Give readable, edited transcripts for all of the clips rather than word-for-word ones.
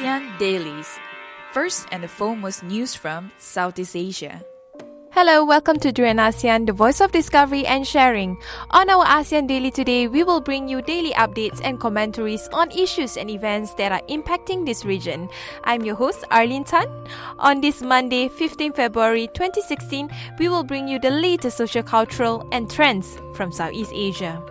ASEAN Dailies. First and the foremost news from Southeast Asia. Hello, welcome to Duran ASEAN, the voice of discovery and sharing. On our ASEAN Daily today, we will bring you daily updates and commentaries on issues and events that are impacting this region. I'm your host, Arlene Tan. On this Monday, 15 February 2016, we will bring you the latest socio-cultural and trends from Southeast Asia.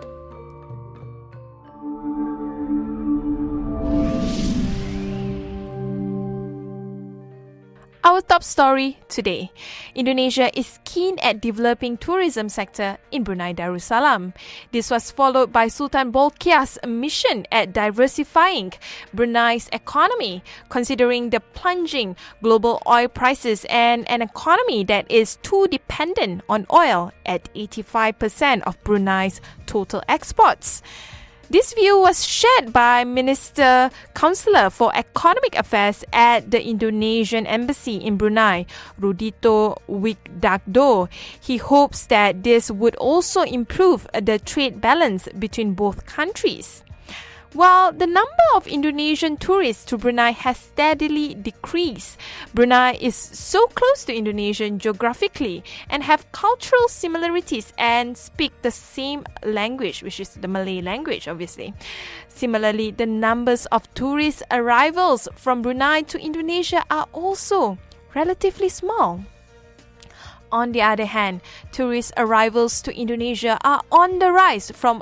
Our top story today. Indonesia is keen at developing tourism sector in Brunei Darussalam. This was followed by Sultan Bolkiah's mission at diversifying Brunei's economy, considering the plunging global oil prices and an economy that is too dependent on oil at 85% of Brunei's total exports. This view was shared by Minister Councillor for Economic Affairs at the Indonesian Embassy in Brunei, Rudito Wigdagdo. He hopes that this would also improve the trade balance between both countries. While the number of Indonesian tourists to Brunei has steadily decreased, Brunei is so close to Indonesia geographically and have cultural similarities and speak the same language, which is the Malay language, obviously. Similarly, the numbers of tourist arrivals from Brunei to Indonesia are also relatively small. On the other hand, tourist arrivals to Indonesia are on the rise from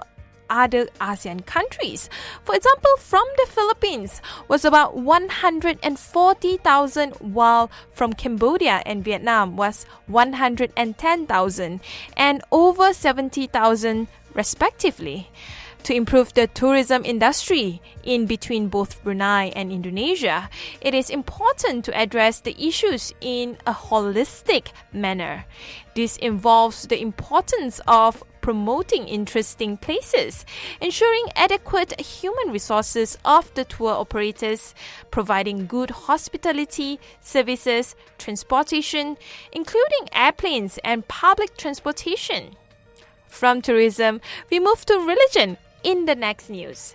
other ASEAN countries. For example, from the Philippines was about 140,000, while from Cambodia and Vietnam was 110,000 and over 70,000 respectively. To improve the tourism industry in between both Brunei and Indonesia, it is important to address the issues in a holistic manner. This involves the importance of promoting interesting places, ensuring adequate human resources of the tour operators, providing good hospitality, services, transportation, including airplanes and public transportation. From tourism, we move to religion in the next news.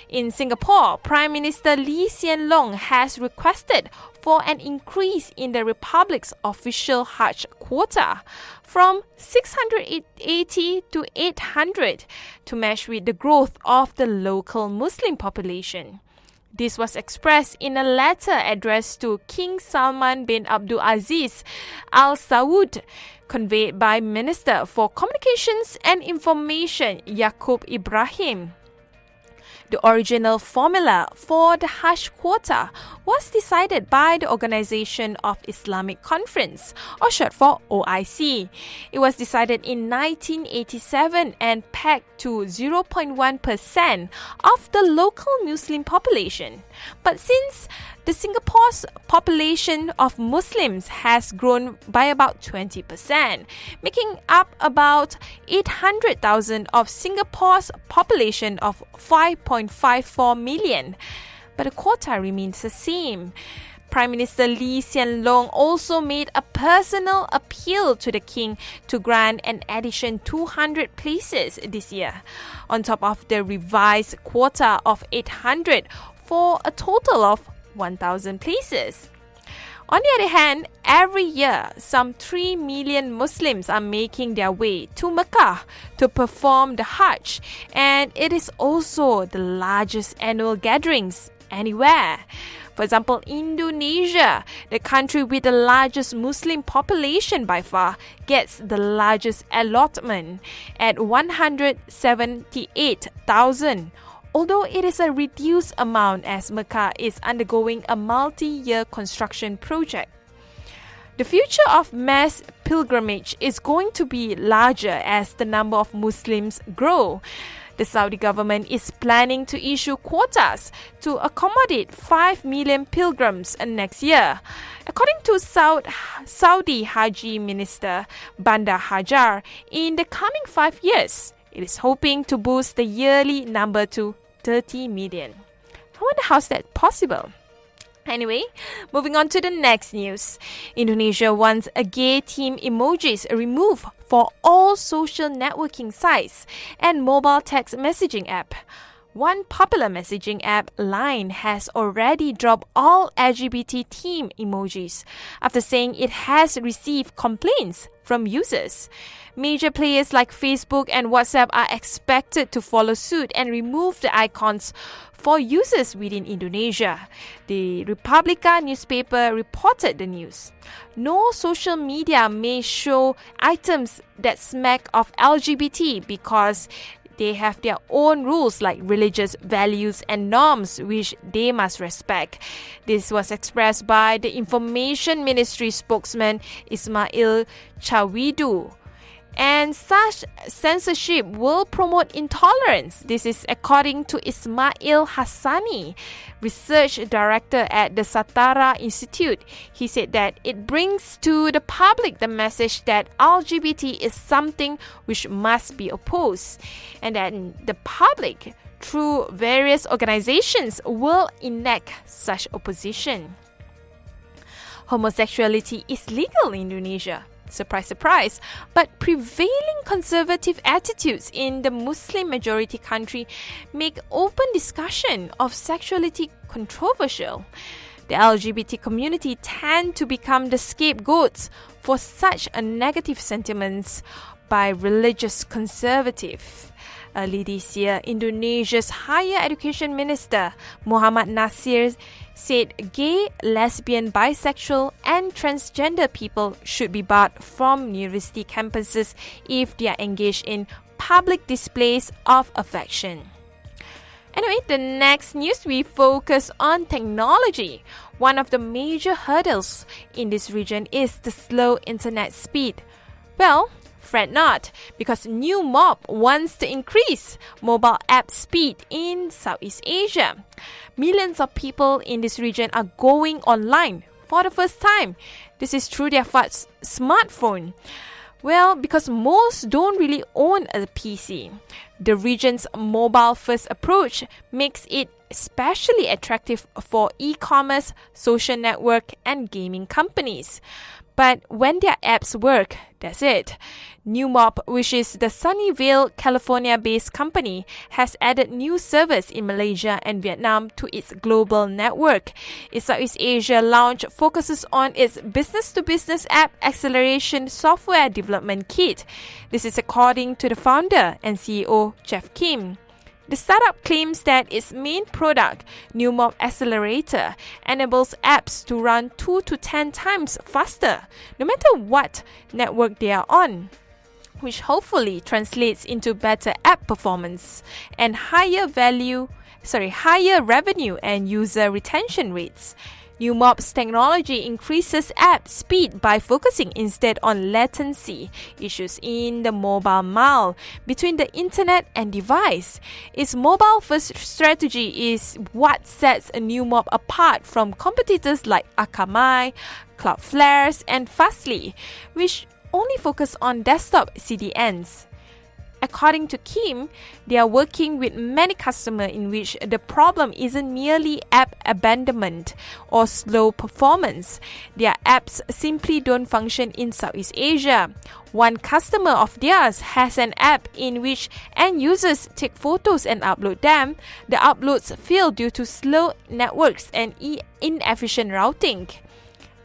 In Singapore, Prime Minister Lee Hsien Loong has requested for an increase in the Republic's official Haj-quota from 680 to 800 to match with the growth of the local Muslim population. This was expressed in a letter addressed to King Salman bin Abdul Aziz Al Saud, conveyed by Minister for Communications and Information Yaakob Ibrahim. The original formula for the Haj-quota was decided by the Organization of Islamic Conference, or short for OIC. It was decided in 1987 and pegged to 0.1% of the local Muslim population. But since the Singapore's population of Muslims has grown by about 20%, making up about 800,000 of Singapore's population of 5.54 million. But the quota remains the same. Prime Minister Lee Hsien Loong also made a personal appeal to the King to grant an additional 200 places this year, on top of the revised quota of 800 for a total of 1,000 places. On the other hand, every year, some 3 million Muslims are making their way to Mecca to perform the Hajj, and it is also the largest annual gatherings anywhere. For example, Indonesia, the country with the largest Muslim population by far, gets the largest allotment at 178,000. Although it is a reduced amount as Mecca is undergoing a multi-year construction project. The future of mass pilgrimage is going to be larger as the number of Muslims grow. The Saudi government is planning to issue quotas to accommodate 5 million pilgrims next year. According to Saudi Haji Minister Bandar Hajar, in the coming 5 years, it is hoping to boost the yearly number to 30 million. I wonder how's that possible? Anyway, moving on to the next news. Indonesia wants a gay team emojis removed for all social networking sites and mobile text messaging app. One popular messaging app, Line, has already dropped all LGBT theme emojis after saying it has received complaints from users. Major players like Facebook and WhatsApp are expected to follow suit and remove the icons for users within Indonesia. The Republika newspaper reported the news. No social media may show items that smack of LGBT because they have their own rules like religious values and norms which they must respect. This was expressed by the Information Ministry spokesman Ismail Chawidu. And such censorship will promote intolerance. This is according to Ismail Hassani, research director at the Satara Institute. He said that it brings to the public the message that LGBT is something which must be opposed, and that the public, through various organizations, will enact such opposition. Homosexuality is legal in Indonesia. Surprise, surprise. But prevailing conservative attitudes in the Muslim-majority country make open discussion of sexuality controversial. The LGBT community tend to become the scapegoats for such a negative sentiments by religious conservative. Early this year, Indonesia's Higher Education Minister Muhammad Nasir said gay, lesbian, bisexual and transgender people should be barred from university campuses if they are engaged in public displays of affection. Anyway, the next news we focus on technology. One of the major hurdles in this region is the slow internet speed. Well, fret not, because Neumob wants to increase mobile app speed in Southeast Asia. Millions of people in this region are going online for the first time. This is through their smartphone. Well, because most don't really own a PC. The region's mobile-first approach makes it especially attractive for e-commerce, social network, and gaming companies. But when their apps work, that's it. Neumob, which is the Sunnyvale, California-based company, has added new servers in Malaysia and Vietnam to its global network. Its Southeast Asia launch focuses on its business-to-business app acceleration software development kit. This is according to the founder and CEO, Jeff Kim. The startup claims that its main product, Neumob Accelerator, enables apps to run 2 to 10 times faster, no matter what network they are on, which hopefully translates into better app performance and higher revenue and user retention rates. Neumob's technology increases app speed by focusing instead on latency issues in the mobile mile between the internet and device. Its mobile-first strategy is what sets Neumob apart from competitors like Akamai, Cloudflare, and Fastly, which only focus on desktop CDNs. According to Kim, they are working with many customers in which the problem isn't merely app abandonment or slow performance. Their apps simply don't function in Southeast Asia. One customer of theirs has an app in which end users take photos and upload them. The uploads fail due to slow networks and inefficient routing.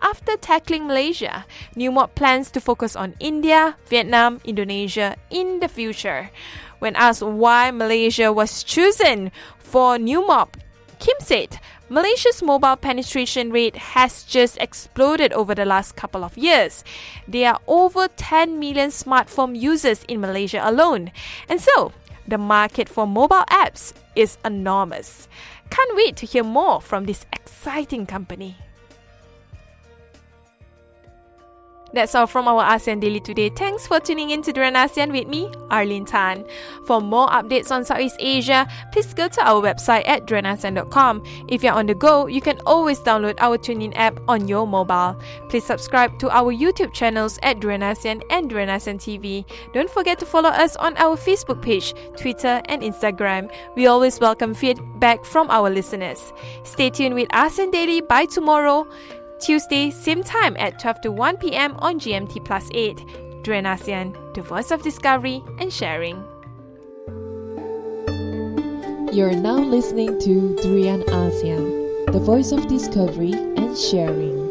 After tackling Malaysia, Neumob plans to focus on India, Vietnam, Indonesia in the future. When asked why Malaysia was chosen for Neumob, Kim said, Malaysia's mobile penetration rate has just exploded over the last couple of years. There are over 10 million smartphone users in Malaysia alone. And so, the market for mobile apps is enormous. Can't wait to hear more from this exciting company. That's all from our ASEAN Daily today. Thanks for tuning in to Duran ASEAN with me, Arlene Tan. For more updates on Southeast Asia, please go to our website at duranasian.com. If you're on the go, you can always download our TuneIn app on your mobile. Please subscribe to our YouTube channels at Duran ASEAN and Duran ASEAN TV. Don't forget to follow us on our Facebook page, Twitter and Instagram. We always welcome feedback from our listeners. Stay tuned with ASEAN Daily by tomorrow, Tuesday, same time at 12 to 1 p.m. on GMT Plus 8. Duran ASEAN, the voice of discovery and sharing. You're now listening to Durian ASEAN, the voice of discovery and sharing.